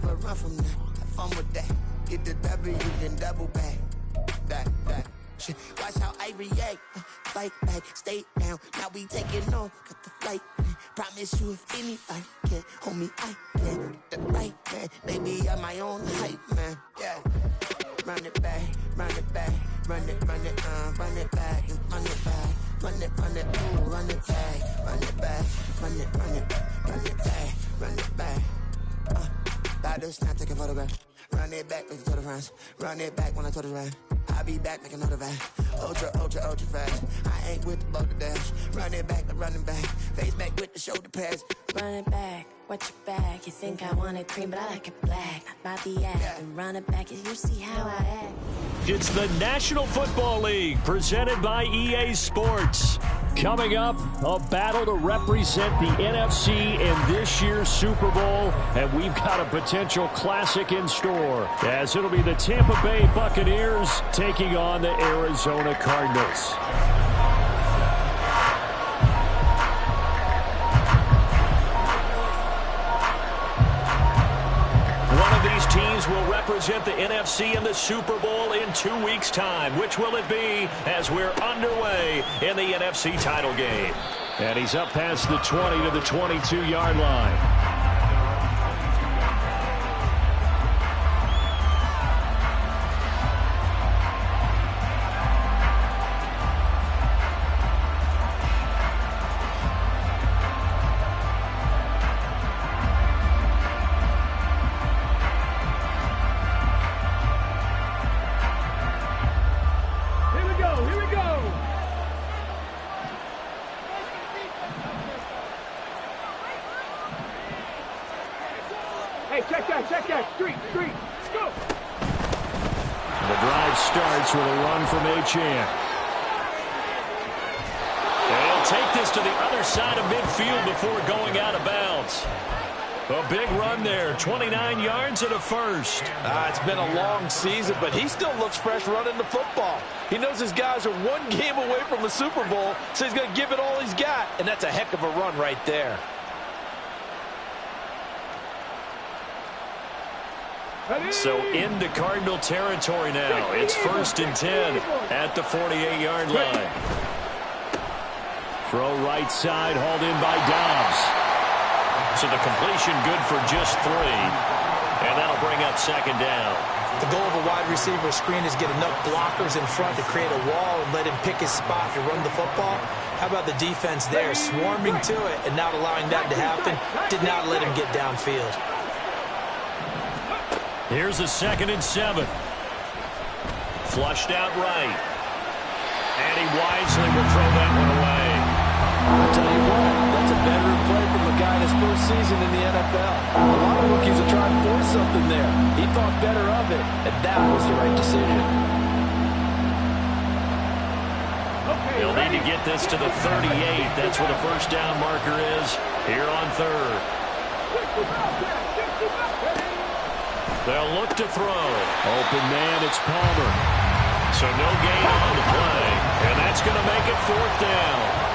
never run from that. Have fun with that. Get the W, then double back. That. Shit. Watch how I react. Fight back, stay down. Now we taking off. Got the flight. Promise you if anybody can, homie, I can. Get the right man. Baby, I'm my own hype man. Yeah. Run it back, run it back. Run it back, run it back. Run it, ooh, run it back. Run it back, run it back. Run it back. Like this, now take a photograph. Run it back, make it to the France. Run it back when I told it right. I'll be back, make another van. Ultra fast. I ain't with the boat to dash. Run it back, running back. Face back with the shoulder pads. Run it back, watch your back. You think I want it cream, but I like it black. Not by the act. And run it back, you see how I act. It's the National Football League, presented by EA Sports. Coming up, a battle to represent the NFC in this year's Super Bowl, and we've got a potential classic in store, as it'll be the Tampa Bay Buccaneers taking on the Arizona Cardinals. One of these teams will represent the NFC in the Super Bowl in 2 weeks' time. Which will it be as we're underway in the NFC title game? And he's up past the 20 to the 22-yard line. Check that. Street. Let's go. The drive starts with a run from Achane. They'll take this to the other side of midfield before going out of bounds. A big run there, 29 yards and a first. It's been a long season, but he still looks fresh running the football. He knows his guys are one game away from the Super Bowl, so he's going to give it all he's got, and that's a heck of a run right there. So into Cardinal territory now. It's 1st and 10 at the 48-yard line. Throw right side, hauled in by Dobbs. So the completion good for just 3. And that'll bring up 2nd down. The goal of a wide receiver screen is get enough blockers in front to create a wall and let him pick his spot to run the football. How about the defense there, swarming to it and not allowing that to happen? Did not let him get downfield. Here's a 2nd and 7. Flushed out right. And he wisely will throw that one away. I'll tell you what, that's a veteran play from a guy in his first season in the NFL. A lot of rookies are trying to force something there. He thought better of it, and that was the right decision. He'll need to get this to the 38. That's where the first down marker is here on 3rd. They'll look to throw. Open man, it's Palmer. So no gain on the play. And that's going to make it 4th down.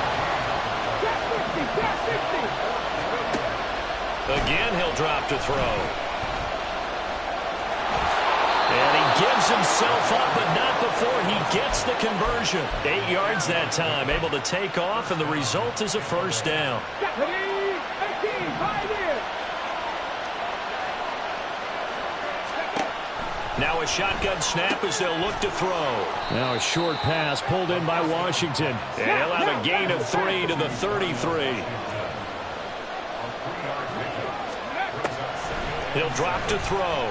Again, he'll drop to throw. And he gives himself up, but not before he gets the conversion. 8 yards that time, able to take off, and the result is a 1st down. Now a shotgun snap as they'll look to throw. Now a short pass pulled in by Washington. And he'll have a gain of 3 to the 33. He'll drop to throw. A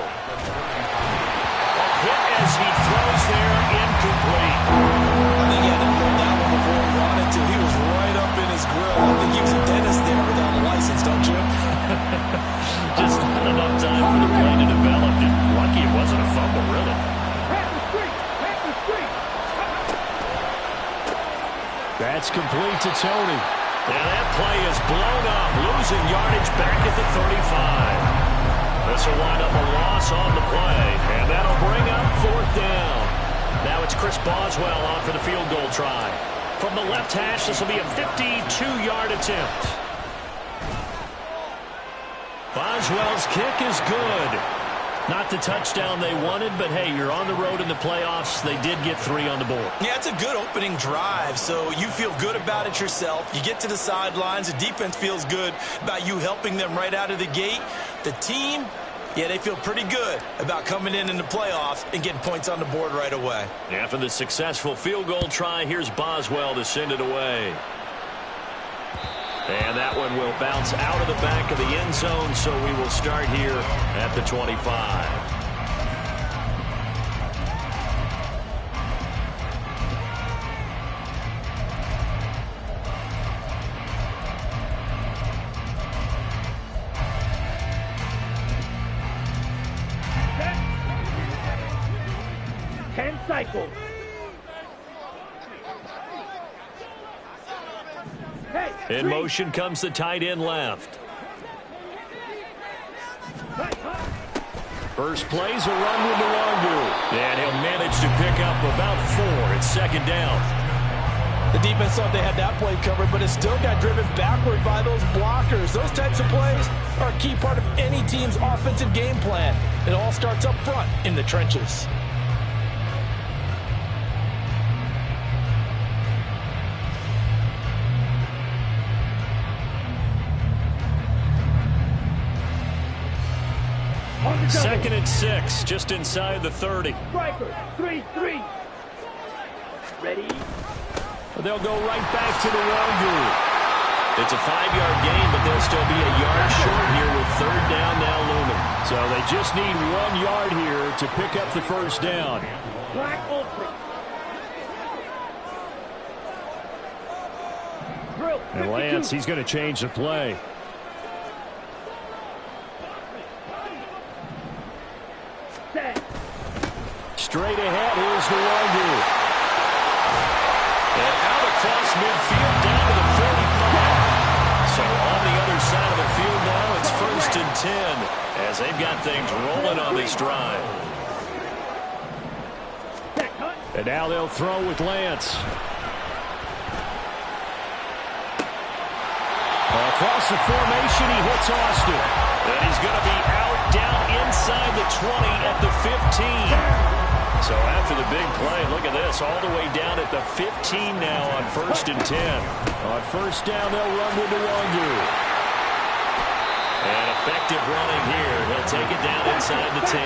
hit as he throws there, incomplete. I think he had to pull that one before he wanted to. He was right up in his grill. I think he was a dentist there without a license, don't you? Just not enough time for the play to develop. Just lucky it wasn't a fumble, really. That's complete to Tony. And that play is blown up, losing yardage back at the 35. This will wind up a loss on the play, and that'll bring up 4th down. Now it's Chris Boswell on for the field goal try. From the left hash, this will be a 52-yard attempt. Boswell's kick is good. Not the touchdown they wanted, but hey, you're on the road in the playoffs. They did get 3 on the board. Yeah, it's a good opening drive, so you feel good about it yourself. You get to the sidelines. The defense feels good about you helping them right out of the gate. The team, yeah, they feel pretty good about coming in the playoffs and getting points on the board right away. After the successful field goal try, here's Boswell to send it away. And that one will bounce out of the back of the end zone, so we will start here at the 25. Set. 10 cycles. In motion comes the tight end left. First play's a run with Nwangu. And he'll manage to pick up about 4. It's second down. The defense thought they had that play covered, but it still got driven backward by those blockers. Those types of plays are a key part of any team's offensive game plan. It all starts up front in the trenches. Second and 6, just inside the 30. Striker, 3-3. Ready? They'll go right back to Nwangu. It's a 5-yard gain, but they'll still be a yard short here with third down now looming. So they just need 1 yard here to pick up the first down. Black Ultra. Drill. And Lance, he's going to change the play. Straight ahead, here's Nwangu. And out across midfield, down to the 45. So on the other side of the field now, it's 1st and 10, as they've got things rolling on this drive. And now they'll throw with Lance. Across the formation, he hits Austin. And he's going to be out down inside the 20 at the 15. So after the big play, look at this, all the way down at the 15 now on 1st and 10. On first down, they'll run with Nwangu. And effective running here. He'll take it down inside the 10.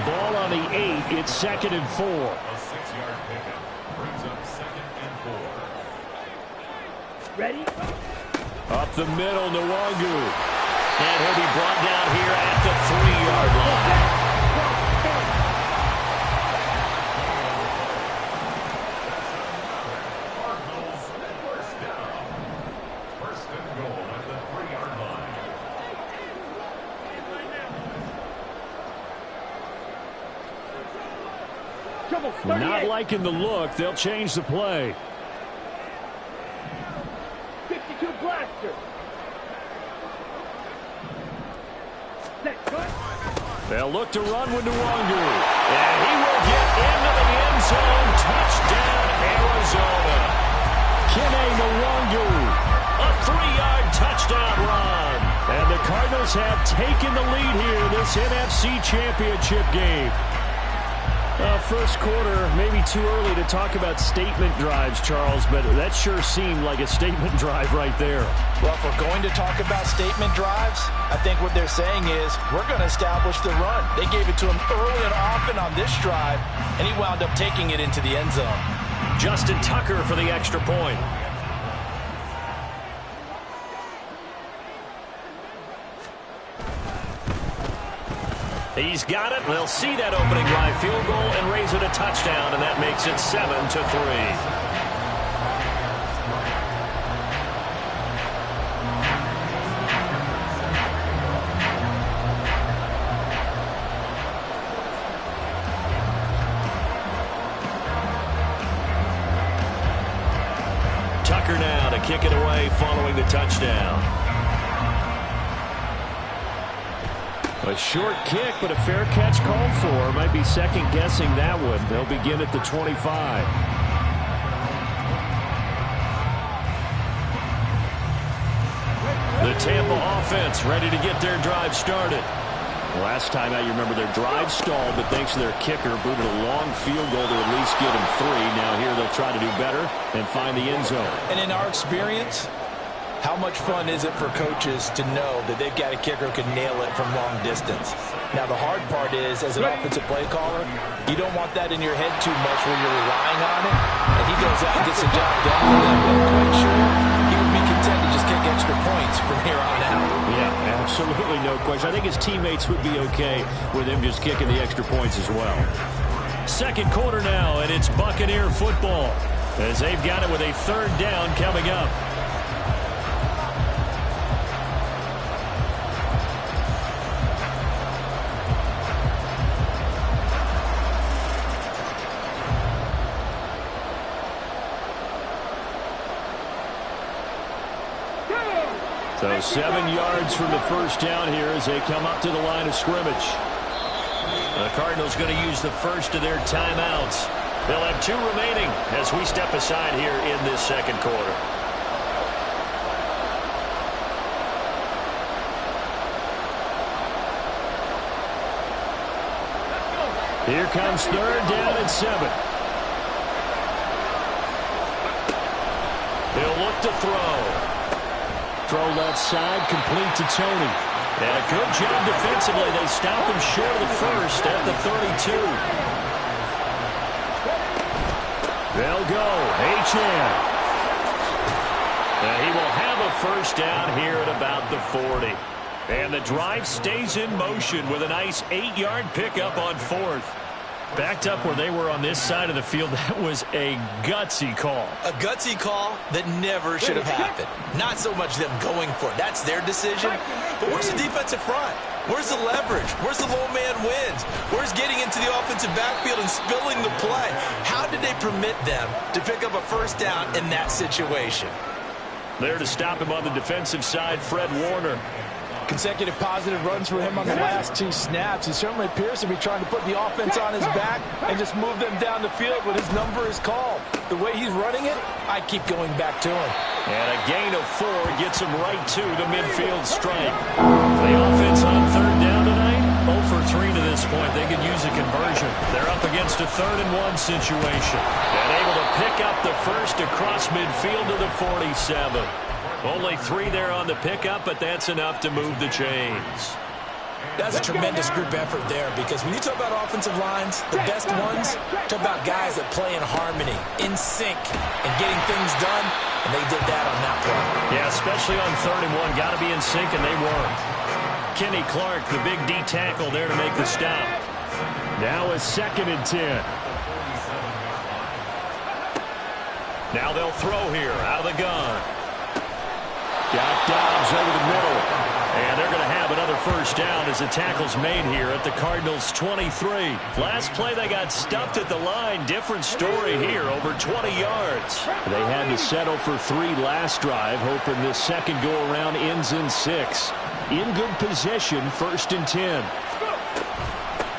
Ball on the 8, it's 2nd and 4. A 6-yard pickup brings up 2nd and 4. Ready? Up the middle, Nwangu. And he'll be brought down here at the 3-yard line. Not liking the look. They'll change the play. 52 blaster. They'll look to run with Nwangu. And he will get into the end zone. Touchdown, Arizona. Kene Nwangu. A 3-yard touchdown run. And the Cardinals have taken the lead here in this NFC Championship game. First quarter, maybe too early to talk about statement drives, Charles, but that sure seemed like a statement drive right there. Well, if we're going to talk about statement drives, I think what they're saying is we're going to establish the run. They gave it to him early and often on this drive, and he wound up taking it into the end zone. Justin Tucker for the extra point. He's got it. They'll see that opening drive field goal and raise it a touchdown, and that makes it 7-3. Tucker now to kick it away following the touchdown. A short kick, but a fair catch called for. Might be second-guessing that one. They'll begin at the 25. The Tampa offense ready to get their drive started. Last time out, you remember their drive stalled, but thanks to their kicker, booted a long field goal to at least get them 3. Now here they'll try to do better and find the end zone. And in our experience, how much fun is it for coaches to know that they've got a kicker who can nail it from long distance? Now, the hard part is, as an offensive play caller, you don't want that in your head too much where you're relying on it. And he goes out and gets the job done for them. I'm quite sure he would be content to just kick extra points from here on out. Yeah, absolutely no question. I think his teammates would be okay with him just kicking the extra points as well. Second quarter now, and it's Buccaneer football as they've got it with a 3rd down coming up. So 7 yards from the first down here as they come up to the line of scrimmage. The Cardinals going to use the first of their timeouts. They'll have 2 remaining as we step aside here in this second quarter. Here comes 3rd down and 7. He'll look to throw. Throw left side, complete to Tony. And a good job defensively. They stop him short of the first at the 32. They'll go. Achane. And he will have a first down here at about the 40. And the drive stays in motion with a nice 8-yard pickup on 4th. Backed up where they were on this side of the field. That was a gutsy call. A gutsy call that never should have happened. Not so much them going for it. That's their decision. But where's the defensive front? Where's the leverage? Where's the low man wins? Where's getting into the offensive backfield and spilling the play? How did they permit them to pick up a first down in that situation? There to stop him on the defensive side, Fred Warner. Consecutive positive runs for him on the last 2 snaps. He certainly appears to be trying to put the offense on his back and just move them down the field when his number is called. The way he's running it, I keep going back to him. And a gain of 4 gets him right to the midfield stripe. The offense on 3rd down tonight, 0 for 3 to this point. They could use a conversion. They're up against a 3rd and 1 situation. And able to pick up the first across midfield to the 47. Only 3 there on the pickup, but that's enough to move the chains. That's a tremendous group effort there, because when you talk about offensive lines, the best ones, talk about guys that play in harmony, in sync, and getting things done, and they did that on that play. Yeah, especially on 3rd and 1. Got to be in sync, and they were. Kenny Clark, the big D tackle there to make the stop. Now a 2nd and 10. Now they'll throw here out of the gun. Got Dobbs over the middle. And they're going to have another first down as the tackle's made here at the Cardinals' 23. Last play, they got stuffed at the line. Different story here, over 20 yards. They had to settle for 3 last drive, hoping this second go-around ends in 6. In good position, 1st and 10.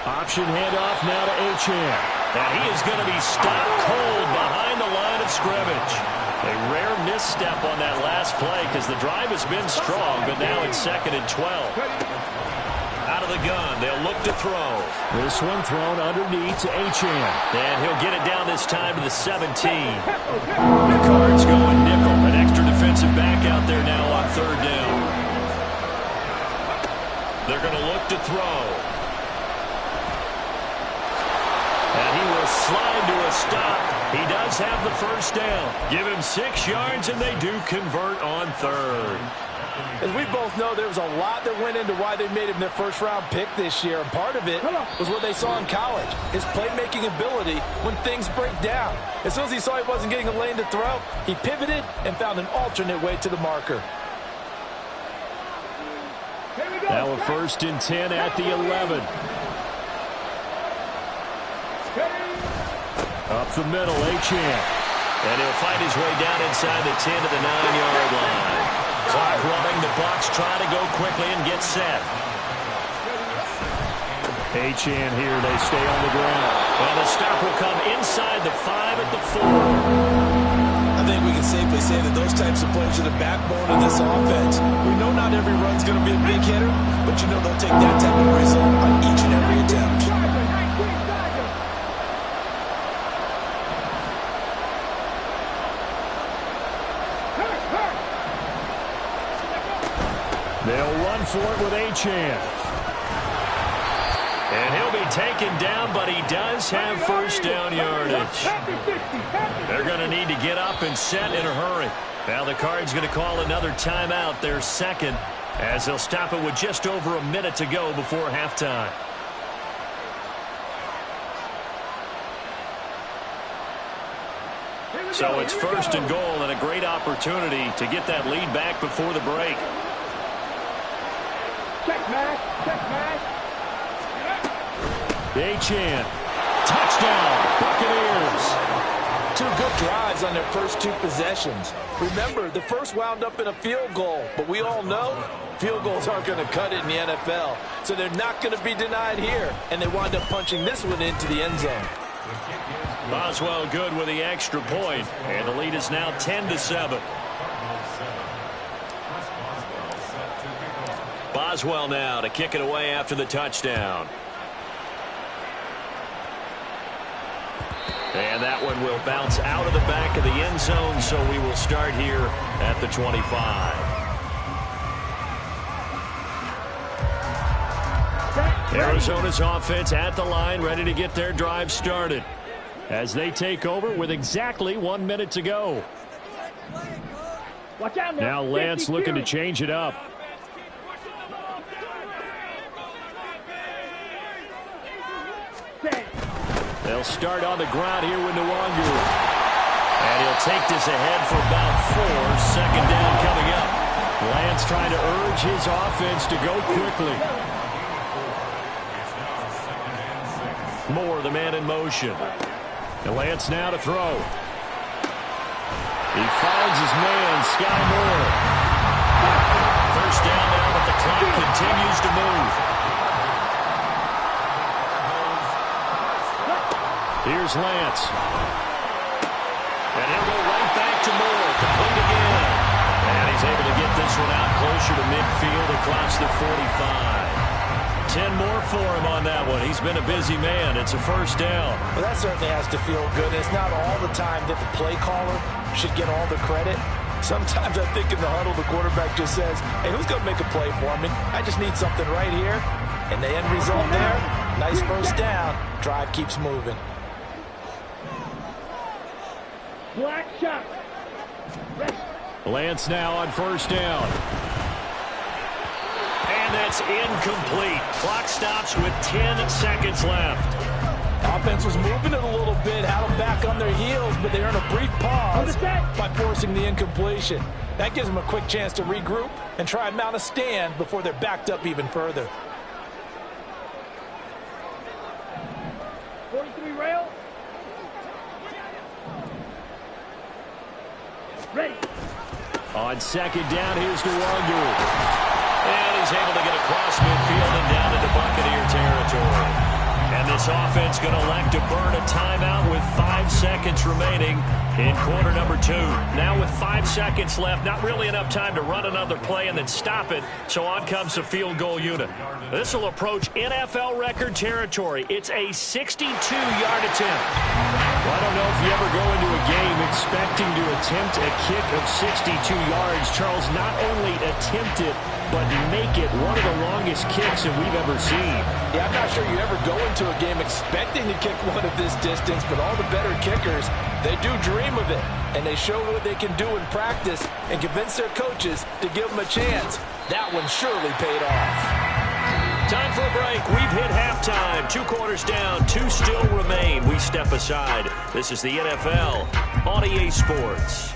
Option handoff now to Achane. And he is going to be stopped cold behind the line of scrimmage. A rare misstep on that last play because the drive has been strong, but now it's 2nd and 12. Out of the gun, they'll look to throw. This one thrown underneath to Achane. And he'll get it down this time to the 17. The Cards going nickel. An extra defensive back out there now on 3rd down. They're going to look to throw. And he will slide to a stop. He does have the first down. Give him 6 yards, and they do convert on 3rd. As we both know, there was a lot that went into why they made him their first-round pick this year, and part of it was what they saw in college, his playmaking ability when things break down. As soon as he saw he wasn't getting a lane to throw, he pivoted and found an alternate way to the marker. Now a 1st and 10 at the 11. Up the middle, Achane. And he'll fight his way down inside the 10 to the 9-yard line. Clock running, the Bucs try to go quickly and get set. Achane here, they stay on the ground. Well, the stop will come inside the 5 at the 4. I think we can safely say that those types of plays are the backbone of this offense. We know not every run's going to be a big hitter, but you know they'll take that type of result on each and every attempt. They'll run for it with Achane. And he'll be taken down, but he does have first down yardage. They're going to need to get up and set in a hurry. Now the Cards going to call another timeout, their second, as they'll stop it with just over a minute to go before halftime. So it's first and goal and a great opportunity to get that lead back before the break. Check match. Achane. Touchdown, Buccaneers. 2 good drives on their first 2 possessions. Remember, the first wound up in a field goal, but we all know field goals aren't going to cut it in the NFL, so they're not going to be denied here, and they wind up punching this one into the end zone. Boswell good with the extra point, and the lead is now 10-7. Boswell now to kick it away after the touchdown. And that one will bounce out of the back of the end zone, so we will start here at the 25. Arizona's offense at the line, ready to get their drive started as they take over with exactly 1 minute to go. Watch out now Lance looking to change it up. They'll start on the ground here with Nwangu. And he'll take this ahead for about 4. Second down coming up. Lance trying to urge his offense to go quickly. Moore, the man in motion. And Lance now to throw. He finds his man, Sky Moore. First down now, but the clock continues to move. Here's Lance. And he'll go right back to Moore. Complete again. And he's able to get this one out closer to midfield across the 45. 10 more for him on that one. He's been a busy man. It's a first down. Well, that certainly has to feel good. It's not all the time that the play caller should get all the credit. Sometimes I think in the huddle, the quarterback just says, hey, who's going to make a play for me? I just need something right here. And the end result there, nice first down. Drive keeps moving. Black shot. Lance now on first down. And that's incomplete. Clock stops with 10 seconds left. Offense was moving it a little bit, had them back on their heels, but they earned a brief pause by forcing the incompletion. That gives them a quick chance to regroup and try and mount a stand before they're backed up even further. 43 rail. Ready. On second down, here's Nwangu. And he's able to get across midfield and down into Buccaneer territory. And this offense going to elect to burn a timeout with 5 seconds remaining in quarter number 2. Now with 5 seconds left, not really enough time to run another play and then stop it. So on comes the field goal unit. This will approach NFL record territory. It's a 62-yard attempt. Well, I don't know if you ever go into a game expecting to attempt a kick of 62 yards. Charles, not only attempt it, but make it one of the longest kicks that we've ever seen. Yeah, I'm not sure you ever go into a game expecting to kick one of this distance, but all the better kickers, they do dream of it, and they show what they can do in practice and convince their coaches to give them a chance. That one surely paid off. Time for a break. We've hit halftime. 2 quarters down, 2 still remain. We step aside. This is the NFL on EA Sports.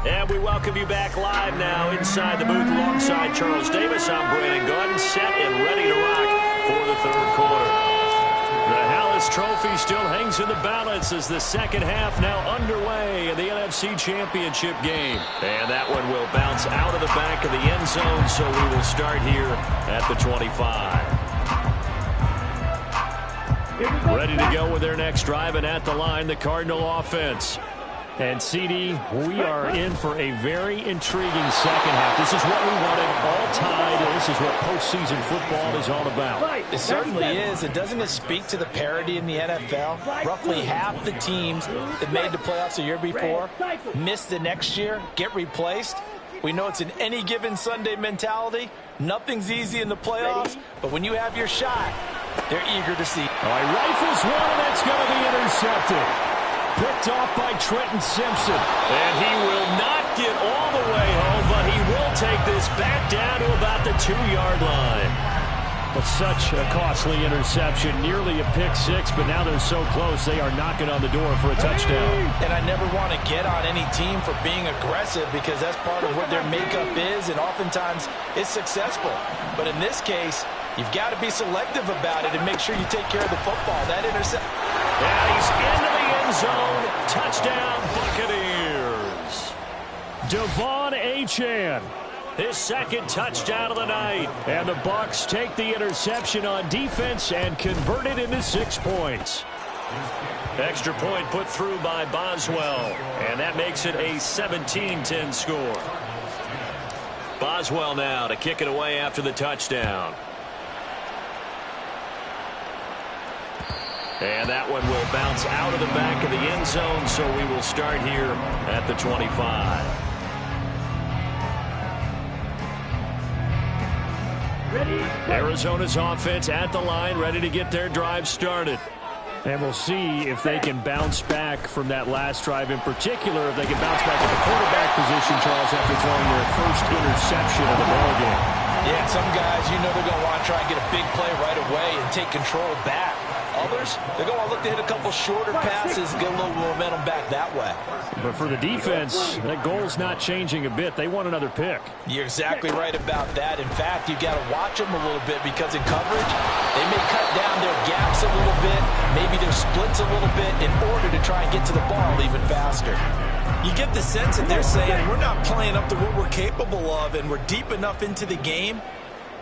And we welcome you back live now inside the booth alongside Charles Davis. I'm Brandon Gaudin, set and ready to rock for the third quarter. The this trophy still hangs in the balance as the second half now underway in the NFC Championship game. And that one will bounce out of the back of the end zone, so we will start here at the 25. Ready to go with their next drive, and at the line, the Cardinal offense. And, CD, we are in for a very intriguing second half. This is what we wanted, all tied. This is what postseason football is all about. It certainly is. And doesn't it speak to the parity in the NFL? Roughly half the teams that made the playoffs the year before miss the next year, get replaced. We know it's an any given Sunday mentality. Nothing's easy in the playoffs, but when you have your shot, they're eager to see. All right, rifles one, and that's going to be intercepted. Picked off by Trenton Simpson. And he will not get all the way home, but he will take this back down to about the 2-yard line. But such a costly interception, nearly a pick six, but now they're so close they are knocking on the door for a touchdown. And I never want to get on any team for being aggressive because that's part of what their makeup is, and oftentimes it's successful. But in this case, you've got to be selective about it and make sure you take care of the football. That intercept. And he's into the end zone. Touchdown, Buccaneers. Devon Achane, his second touchdown of the night. And the Bucs take the interception on defense and convert it into 6 points. Extra point put through by Boswell. And that makes it a 17-10 score. Boswell now to kick it away after the touchdown. And that one will bounce out of the back of the end zone, so we will start here at the 25. Arizona's offense at the line, ready to get their drive started. And we'll see if they can bounce back from that last drive, in particular, if they can bounce back at the quarterback position, Charles, after throwing their first interception of the ballgame. Yeah, some guys, you know they're going to want to try and get a big play right away and take control back. Others, they're going to look to hit a couple shorter passes, get a little momentum back that way. But for the defense, that goal's not changing a bit. They want another pick. You're exactly right about that. In fact, you've got to watch them a little bit because in coverage, they may cut down their gaps a little bit, maybe their splits a little bit in order to try and get to the ball even faster. You get the sense that they're saying we're not playing up to what we're capable of, and we're deep enough into the game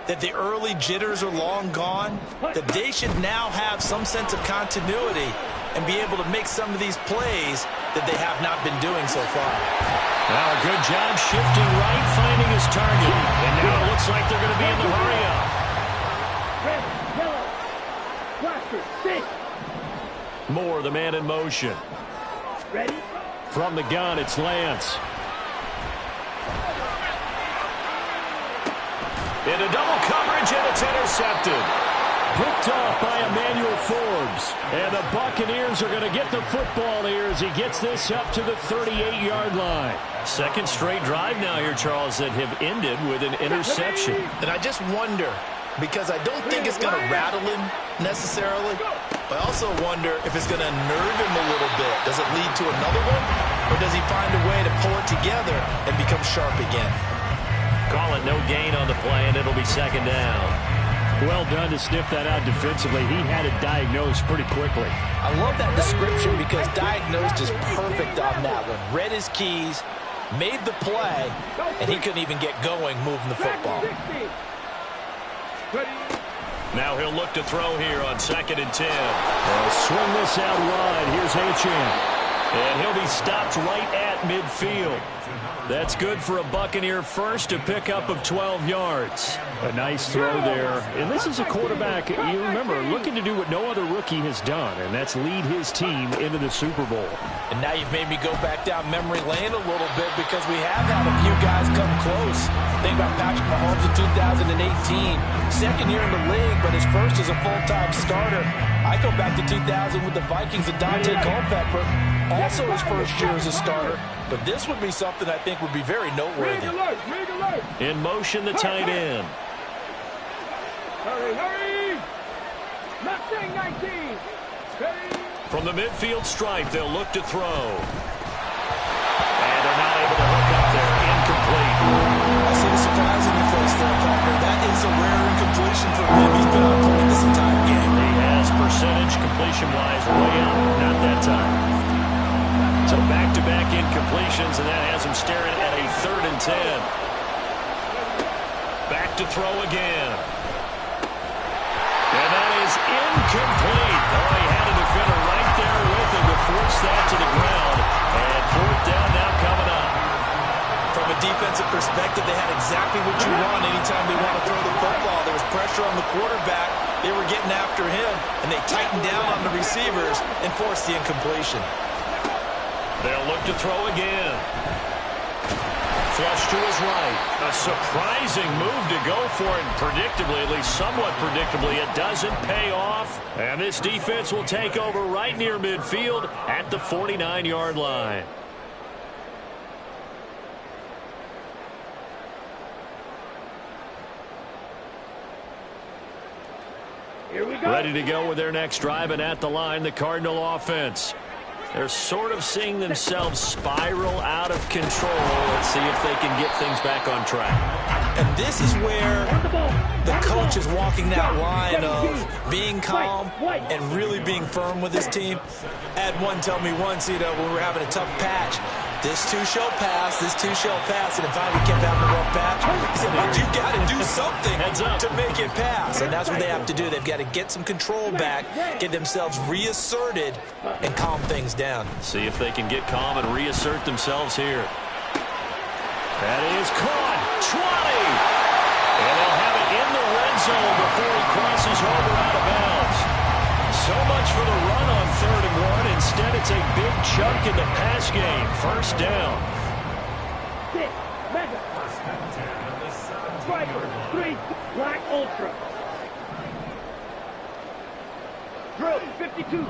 that the early jitters are long gone, that they should now have some sense of continuity and be able to make some of these plays that they have not been doing so far. Now a good job shifting right, finding his target. And now it looks like they're going to be in the hurry-up. Red, yellow, blaster, six. Moore, the man in motion. Ready? From the gun, it's Lance. Into double coverage, and it's intercepted. Picked off by Emmanuel Forbes. And the Buccaneers are going to get the football here as he gets this up to the 38-yard line. Second straight drive now here, Charles, that have ended with an interception. And I just wonder, because I don't think it's going to rattle him necessarily, but I also wonder if it's going to unnerve him a little bit. Does it lead to another one? Or does he find a way to pull it together and become sharp again? Call it no gain on the play, and it'll be second down. Well done to sniff that out defensively. He had it diagnosed pretty quickly. I love that description because diagnosed is perfect on that one. Read his keys, made the play, and he couldn't even get going moving the football. Now he'll look to throw here on 2nd and 10. Swing this out wide. Here's Achane. And he'll be stopped right at midfield. That's good for a Buccaneer first, a pickup of 12 yards. A nice throw there. And this is a quarterback, you remember, looking to do what no other rookie has done, and that's lead his team into the Super Bowl. And now you've made me go back down memory lane a little bit because we have had a few guys come close. Think about Patrick Mahomes in 2018. Second year in the league, but his first as a full-time starter. I go back to 2000 with the Vikings and Dante Culpepper. Also his first year as a starter. But this would be something I think would be very noteworthy. In motion, the tight end. Hurry, hurry! Mustang 19! Ready? From the midfield stripe, they'll look to throw. And they're not able to hook up there. Incomplete. I see the surprise in your face there, Parker. That is a rare incompletion for him. He's been on point this entire game. He has his percentage completion-wise way up. Not that time. So back-to-back incompletions, and that has him staring at a 3rd and 10. Back to throw again. And that is incomplete. Oh, he had a defender right there with him to force that to the ground. And 4th down now coming up. From a defensive perspective, they had exactly what you want anytime they want to throw the football. There was pressure on the quarterback. They were getting after him, and they tightened down on the receivers and forced the incompletion. They'll look to throw again. Flush to his right. A surprising move to go for it. Predictably, at least somewhat predictably, it doesn't pay off. And this defense will take over right near midfield at the 49-yard line. Here we go. Ready to go with their next drive, and at the line, the Cardinal offense. They're sort of seeing themselves spiral out of control. Let's see if they can get things back on track. And this is where the coach is walking that line of being calm and really being firm with his team. I had one tell me once, when we were having a tough patch, this too shall pass, this too shall pass, and if I kept having a rough patch, he said, but you got to do something to make it pass, and that's what they have to do. They've got to get some control back, get themselves reasserted, and calm things down. See if they can get calm and reassert themselves here. That is caught. 20. And they'll have it in the red zone before he crosses over out of bounds. So much for the run on 3rd and 1. Instead, it's a big chunk in the pass game. 1st down. 6, Mega. Striker, 3, Black Ultra. Drill, 52.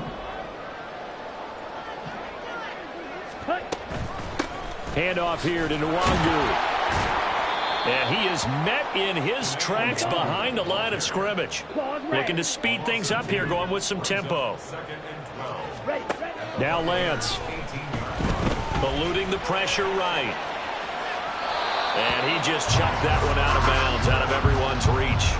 Cut. Handoff here to Nwangu. And he is met in his tracks behind the line of scrimmage. Looking to speed things up here, going with some tempo. Now Lance. Eluding the pressure right. And he just chucked that one out of bounds, out of everyone's reach.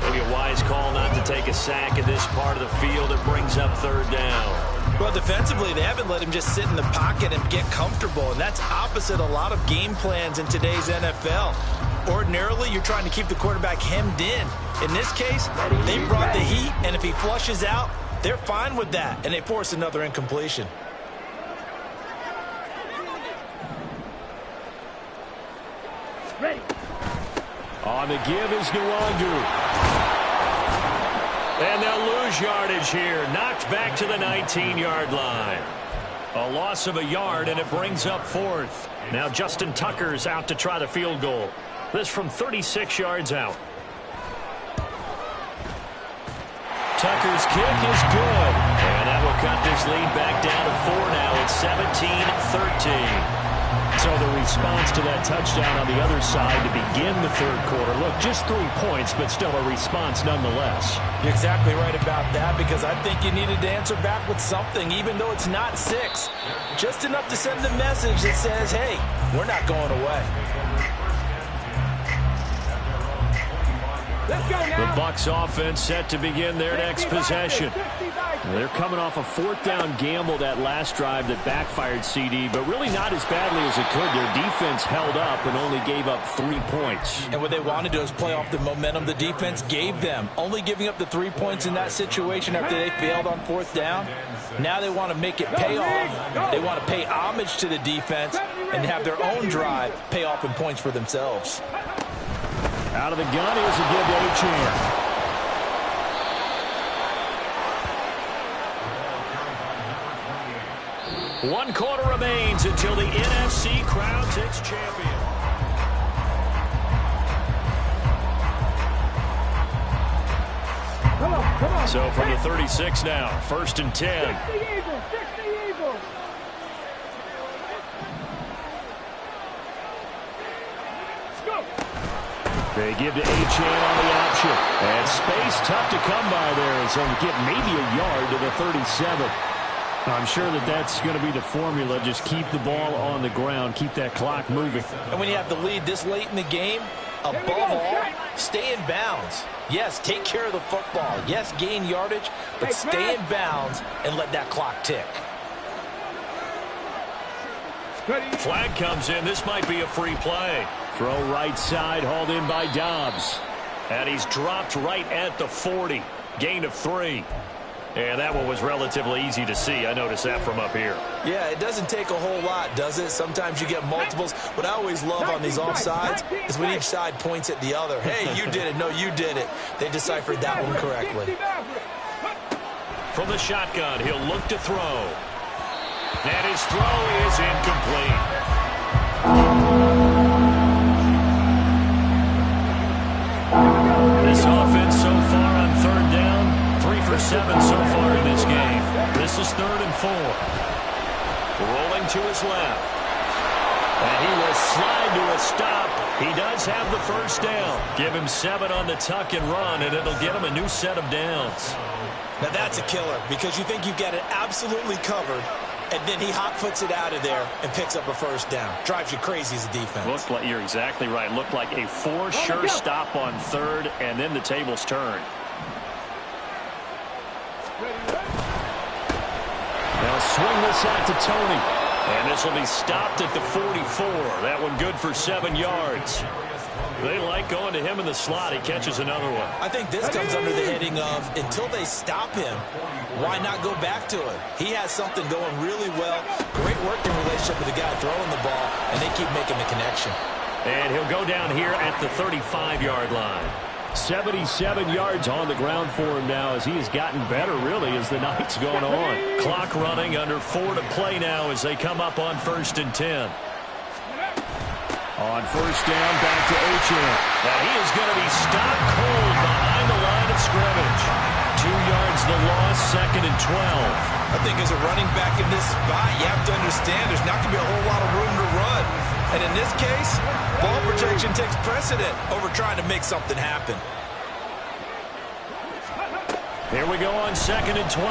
Maybe a wise call not to take a sack in this part of the field. It brings up 3rd down. Well, defensively, they haven't let him just sit in the pocket and get comfortable, and that's opposite a lot of game plans in today's NFL. Ordinarily, you're trying to keep the quarterback hemmed in. In this case, they brought the heat, and if he flushes out, they're fine with that, and they force another incompletion. Ready. On the give is Nwangu. And they'll lose yardage here. Knocked back to the 19-yard line. A loss of a yard, and it brings up 4th. Now Justin Tucker's out to try the field goal. This from 36 yards out. Tucker's kick is good. And that will cut this lead back down to 4 now. It's 17-13. So the response to that touchdown on the other side to begin the 3rd quarter. Look, just 3 points, but still a response nonetheless. You're exactly right about that, because I think you needed to answer back with something, even though it's not 6. Just enough to send a message that says, hey, we're not going away. Let's go now. The Bucs offense set to begin their next possession. They're coming off a 4th down gamble that last drive that backfired, CD, but really not as badly as it could. Their defense held up and only gave up 3 points. And what they wanted to do is play off the momentum the defense gave them. Only giving up the 3 points in that situation after they failed on 4th down. Now they want to make it pay off. They want to pay homage to the defense and have their own drive pay off in points for themselves. Out of the gun, here's a give to Achane. 1 quarter remains until the NFC crowns its champion. Come on. So from the 36 now, 1st and 10. 60 Eagles. Go. They give to Achane on the option. And space tough to come by there. So get maybe a yard to the 37. I'm sure that's going to be the formula. Just keep the ball on the ground. Keep that clock moving. And when you have the lead this late in the game, above all, Stay in bounds. Yes, take care of the football. Yes, gain yardage, but stay in bounds and let that clock tick. Flag comes in. This might be a free play. Throw right side, hauled in by Dobbs. And he's dropped right at the 40. Gain of 3. And that one was relatively easy to see. I noticed that from up here. Yeah, it doesn't take a whole lot, does it? Sometimes you get multiples. What I always love on these offsides is when each side points at the other. Hey, you did it. No, you did it. They deciphered that one correctly. From the shotgun, he'll look to throw. And his throw is incomplete. This offense so far on third down, 3 for 7 so far in this game. This is 3rd and 4. Rolling to his left. And he will slide to a stop. He does have the first down. Give him 7 on the tuck and run, and it'll get him a new set of downs. Now that's a killer because you think you've got it absolutely covered, and then he hot-foots it out of there and picks up a first down. Drives you crazy as a defense. Looks like you're exactly right. Looked like a for-sure stop on 3rd, and then the tables turned. They'll swing this out to Tony. And this will be stopped at the 44. That one good for 7 yards. They like going to him in the slot. He catches another one. I think this comes under the heading of, until they stop him, why not go back to it? He has something going really well. Great working relationship with the guy throwing the ball, and they keep making the connection. And he'll go down here at the 35-yard line. 77 yards on the ground for him now as he has gotten better, really, as the night's going on. Clock running, under 4 to play now as they come up on 1st and 10. On 1st down, back to Achane. Now he is going to be stopped cold behind the line of scrimmage. 2 yards the loss, 2nd and 12. I think as a running back in this spot, you have to understand there's not going to be a whole lot of room to run. And in this case, ball protection takes precedent over trying to make something happen. Here we go on 2nd and 12.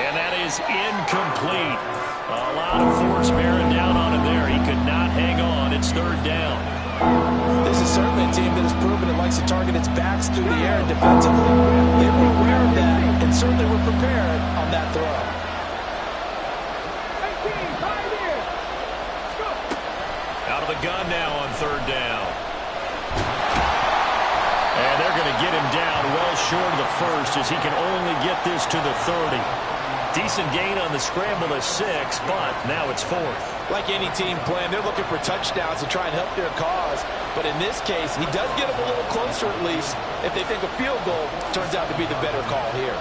And that is incomplete. A lot of force bearing down on him there. He could not hang on. It's 3rd down. This is certainly a team that has proven it likes to target its backs through the air defensively. They were aware of that and certainly were prepared on that throw. Out of the gun now on 3rd down. And they're going to get him down well short of the first as he can only get this to the 30. Decent gain on the scramble of 6, but now it's 4th. Like any team plan, they're looking for touchdowns to try and help their cause. But in this case, he does get them a little closer at least if they think a field goal turns out to be the better call here.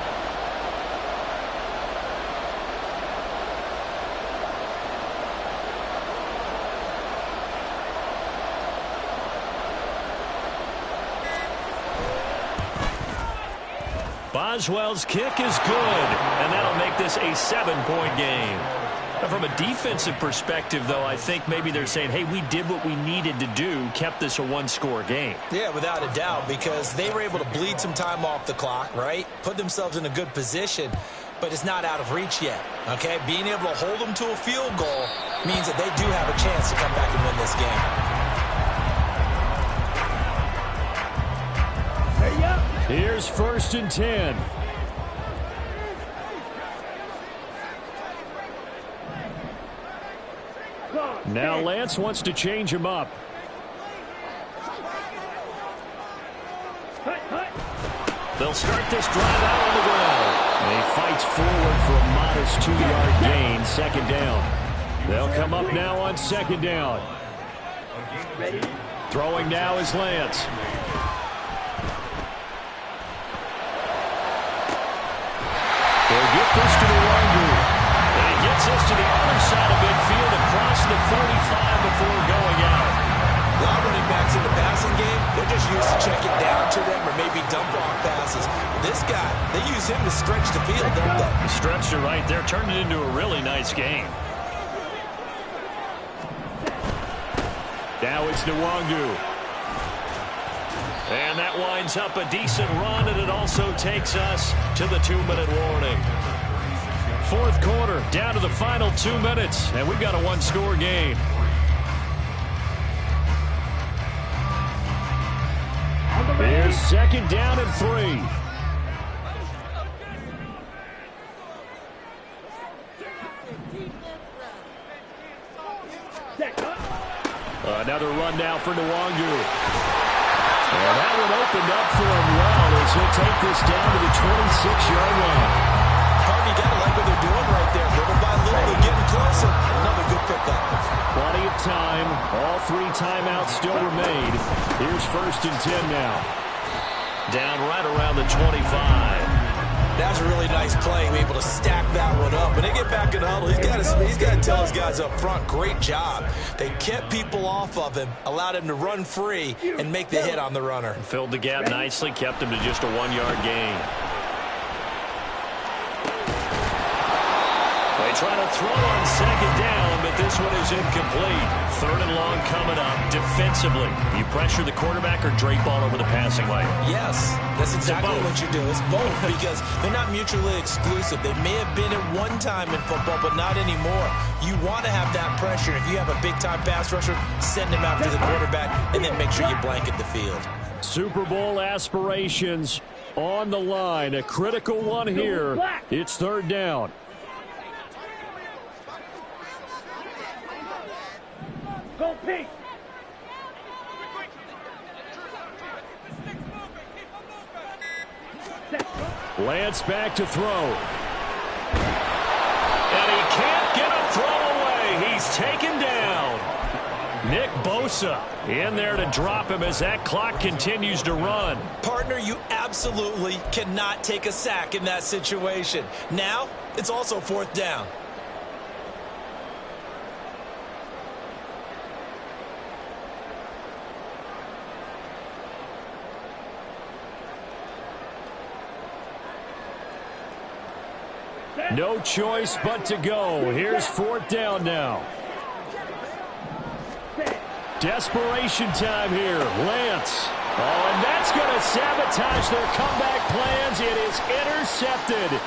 Boswell's kick is good, and that'll make this a 7-point game. Now, from a defensive perspective, though, I think maybe they're saying, hey, we did what we needed to do, kept this a 1-score game. Yeah, without a doubt, because they were able to bleed some time off the clock, right? Put themselves in a good position, but it's not out of reach yet, okay? Being able to hold them to a field goal means that they do have a chance to come back and win this game. Here's 1st and 10. Now Lance wants to change him up. They'll start this drive out on the ground. And he fights forward for a modest 2-yard gain, 2nd down. They'll come up now on 2nd down. Throwing now is Lance. They'll get this to the Wangu. And he gets this to the other side of midfield across the 45 before going out. A lot of running backs in the passing game, they're just used to check it down to them or maybe dump off passes. This guy, they use him to stretch the field, don't they? Stretched it right there, turned it into a really nice game. Now it's Nwangu. And that winds up a decent run, and it also takes us to the 2-minute warning. 4th quarter, down to the final 2 minutes, and we've got a 1-score game. Here's second down and 3. Another run now for Nwangu. And that one opened up for him well as he'll take this down to the 26-yard line. You got to like what they're doing right there. Little by little, they're getting closer. Another good pickup. Plenty of time. All 3 timeouts still remain. Here's first and 10 now. Down right around the 25. That was a really nice play, able to stack that one up. When they get back in the huddle, he's got to tell his guys up front, great job. They kept people off of him, allowed him to run free, and make the hit on the runner. Filled the gap nicely, kept him to just a 1-yard gain. They try to throw on second down, but this one is incomplete. Third and long coming up. Defensively, you pressure the quarterback or drape all over the passing lane? Yes, that's exactly what you do. It's both because they're not mutually exclusive. They may have been at one time in football, but not anymore. You want to have that pressure. If you have a big-time pass rusher, send him after the quarterback, and then make sure you blanket the field. Super Bowl aspirations on the line. A critical one here. It's third down. Go Pete! Lance back to throw. And he can't get a throw away. He's taken down. Nick Bosa in there to drop him as that clock continues to run. Partner, you absolutely cannot take a sack in that situation. Now, it's also fourth down. No choice but to go. Here's fourth down now. Desperation time here. Lance. Oh, and that's going to sabotage their comeback plans. It is intercepted.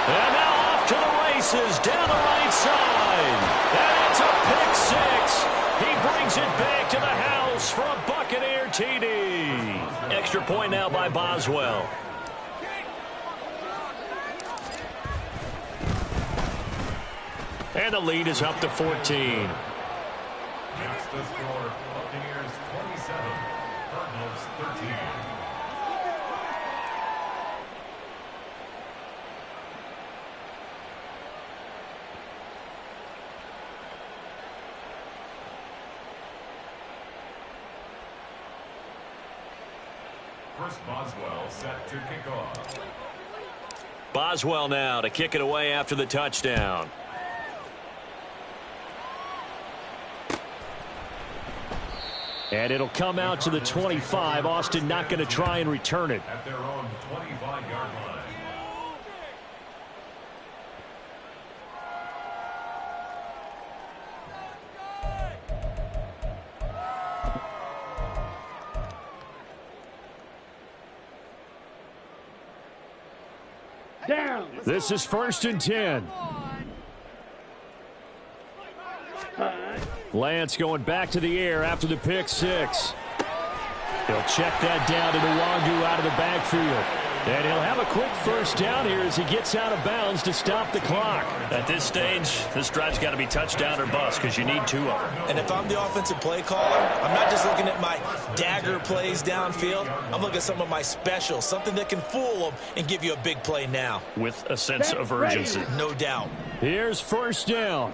And now off to the races down the right side. And it's a pick six. He brings it back to the house for a Buccaneer TD. Extra point now by Boswell. And the lead is up to 14. That's the score. Buccaneers 27, Cardinals 13. Chris Boswell set to kick off. Boswell now to kick it away after the touchdown. And it'll come out to the 25. Austin not going to try and return it. At their own 25-yard line. Down. This is first and 10. Lance going back to the air after the pick six. He'll check that down to Nwangu out of the backfield. And he'll have a quick first down here as he gets out of bounds to stop the clock. At this stage, this drive's got to be touchdown or bust because you need 2 of them. And if I'm the offensive play caller, I'm not just looking at my dagger plays downfield. I'm looking at some of my specials, something that can fool them and give you a big play now. With a sense of urgency. No doubt. Here's first down.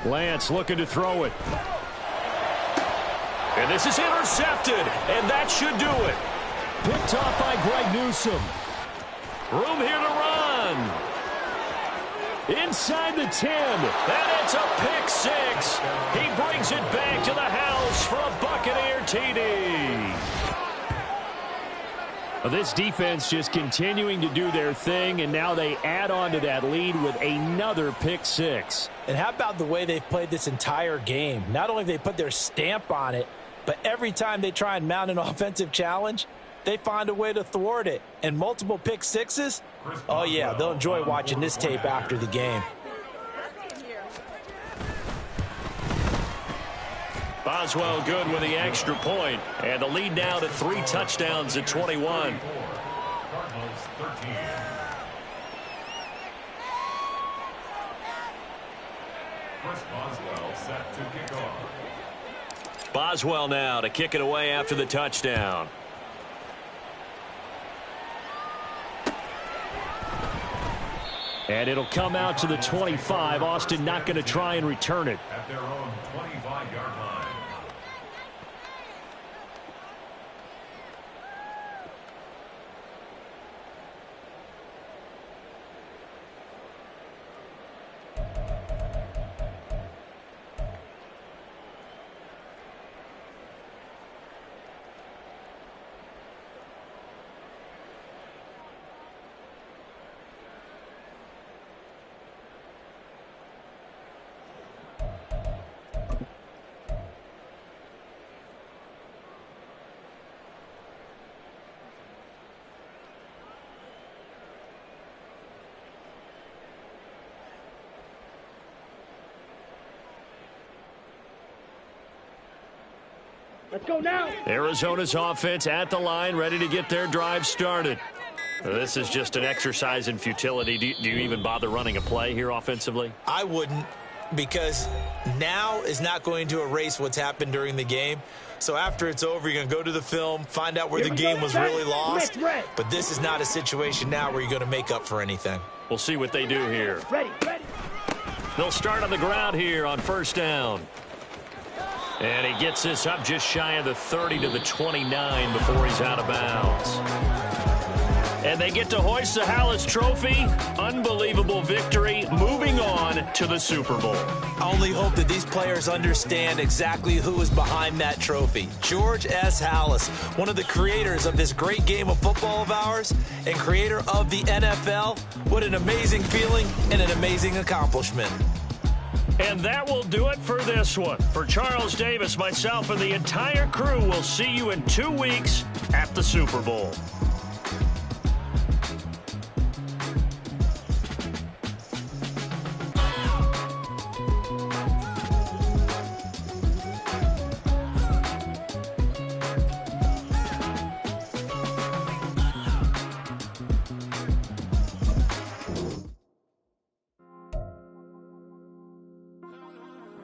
Lance looking to throw it. And this is intercepted, and that should do it. Picked off by Greg Newsome. Room here to run. Inside the 10, and it's a pick six. He brings it back to the house for a Buccaneer TD. This defense just continuing to do their thing, and now they add on to that lead with another pick six. And how about the way they've played this entire game? Not only have they put their stamp on it, but every time they try and mount an offensive challenge, they find a way to thwart it. And multiple pick sixes? Oh, yeah, they'll enjoy watching this tape after the game. Boswell good with the extra point. And the lead now to 3 touchdowns at 21. Cardinals 13. Chris Boswell set to kick off. Boswell now to kick it away after the touchdown. And it'll come out to the 25. Austin not going to try and return it. At their own 25-yard line. Let's go now. Arizona's offense at the line, ready to get their drive started. This is just an exercise in futility. Do you even bother running a play here offensively? I wouldn't, because now is not going to erase what's happened during the game. So after it's over, you're going to go to the film, find out where the game was really lost. But this is not a situation now where you're going to make up for anything. We'll see what they do here. Ready. They'll start on the ground here on first down. And he gets this up just shy of the 30 to the 29 before he's out of bounds. And they get to hoist the Hallis Trophy. Unbelievable victory. Moving on to the Super Bowl. I only hope that these players understand exactly who is behind that trophy. George S. Hallis, one of the creators of this great game of football of ours and creator of the NFL. What an amazing feeling and an amazing accomplishment. And that will do it for this one. For Charles Davis, myself, and the entire crew, we'll see you in 2 weeks at the Super Bowl.